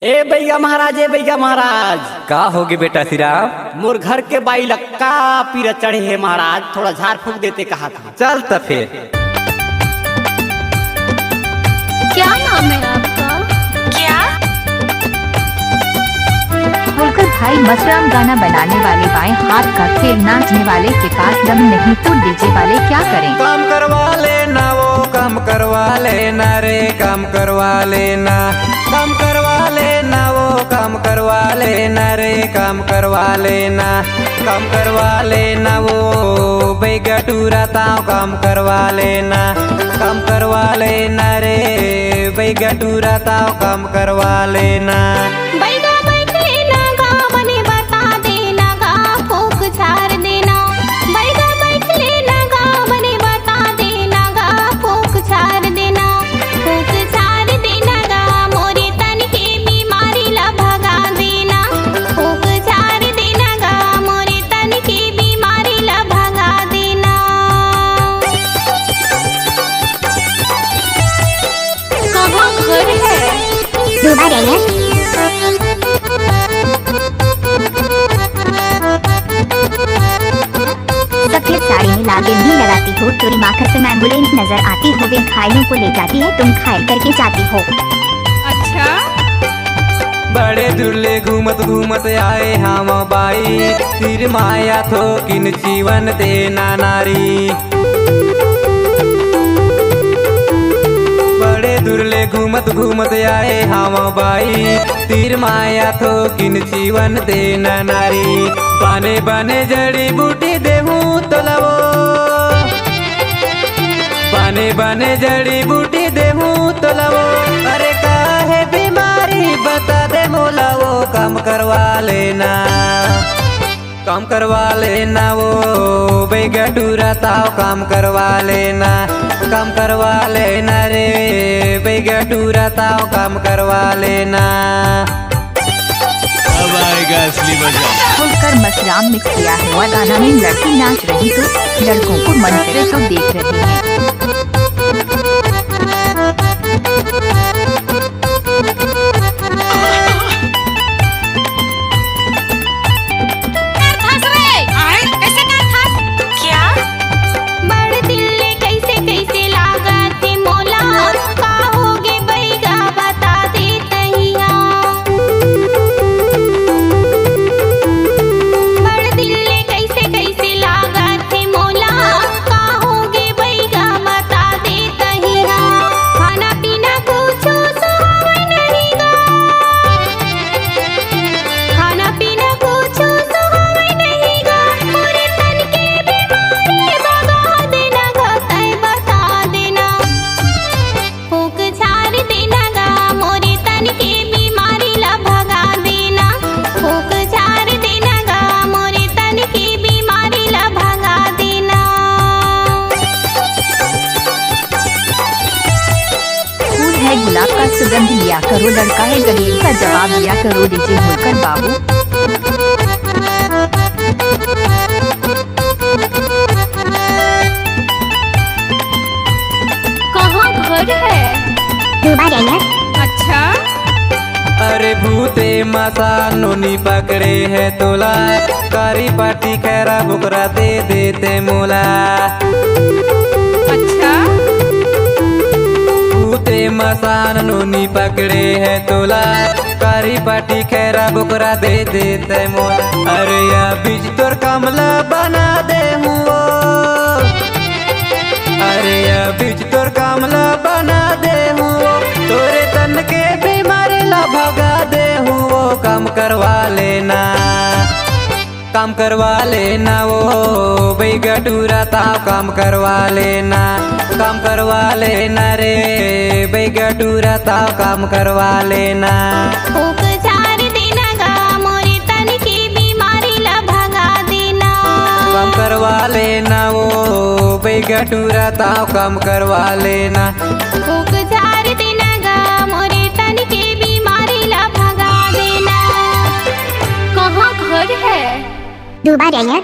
ए भैया महाराज का होगे बेटा सिराम। मोर घर के बाई लक्का पीरा चढ़े है महाराज, थोड़ा झाड़ फूक देते कहा था। चल तो फिर। क्या नाम है आपका? क्या होकर भाई मसराम गाना बनाने वाले बाएं हाथ का खेल नाचने वाले के पास दम नहीं तो डीजे वाले क्या करें। काम करवा लेना वो काम करवा लेना रे, काम करवा लेना, काम करवा लेना वो काम करवा लेना रे, काम करवा लेना, काम करवा लेना वो बैगा टूरा ताव काम करवा लेना, काम करवा लेना रे बैगा टूरा ताव काम करवा लेना। बैगा बैठ लेना गा बने बता देना गा फूक झाड़ देना। बैगा बैठ लेना गा बने बता देना गा फूक झाड़ देना। फूक झाड़ देना गा मोरे तन के बीमारी ला भगा देना। फूक झाड़ देना गा मोरे तन के बीमारी ला भगा देना। कहाँ घर है? डूबा गया सफेद साड़ी में लागे भी लगाती हो, तुरी माखर से एम्बुलेंस नजर आती हो, वे घायलों को ले जाती है, तुम घायल करके जाती हो। अच्छा बड़े दुर्ले घूमत घूमत आए हम बाई, तीर माया थो किन जीवन देना नारी। बड़े दुर्ले घूमत घूमत आए हम बाई, तीर माया थो किन जीवन देना नारी। बने बने जड़ी बूटी देहूँ तो लवो, बने बने जड़ी बूटी देहूँ तो लवो। अरे काहे बीमारी बता दे मोला वो काम करवा लेना, काम करवा लेना वो बैगा टूरा ताव काम करवा लेना, काम करवा लेना रे बैगा टूरा ताव काम करवा लेना। अब आएगा असली मजा। होकर मसराम मिक्स किया हुआ गाना में लड़की नाच रही तो लड़कों को मन करे तो देख रहे हैं। बड़ दिल्ली कैसे कैसे लागत मोला का होगे बैगा बता दे तहिया। बड़ दिल्ली कैसे कैसे लागत मोला का होगे बैगा बता दे तहिया। खाना पीना कुछ सुहावे नहीं गा, खाना पीना कुछ सुहावे नहीं गा। मोरे तन के बीमारी भगा देना गा तय बता देना। फूक झाड़ देना गा मोरे तन के बीमारी ला भगा देना। फूक झाड़ देना गा मोरे तन के बीमारी ला भगा देना। फूल है गुलाब का सुगंध लिया करो, लड़का है गरीब का जवाब दिया करो, डीजे होकर बाबू। कहाँ घर है? डूबा गया अच्छा अरे भूते माता नोनी पकड़े है तोला, कारी पाटी खैरा बुकरा दे देते मोला। अच्छा भूते मसान नोनी पकड़े है तोला, कारी पाटी खैरा बुकरा दे देते मोला। अरे या बीज तोर कमला बना दे हुओ, अरे या बीज तोर कमला बना दे हुओ। तोरे तन के बीमारी ला भगा दे हुओ, काम करवा लेना, काम करवा लेना वो बैगा टूरा ताव काम करवा लेना, काम करवा लेना रे बैगा टूरा ताव काम करवा लेना। फूक झाड़ देना गा मोरे तन के बीमारी ला भगा देना। काम करवा लेना वो बैगा टूरा ताव काम करवा लेना। फूक झाड़ देना गा मोरे तन के बीमारी ला भगा देना। कहाँ घर है? डूबा गया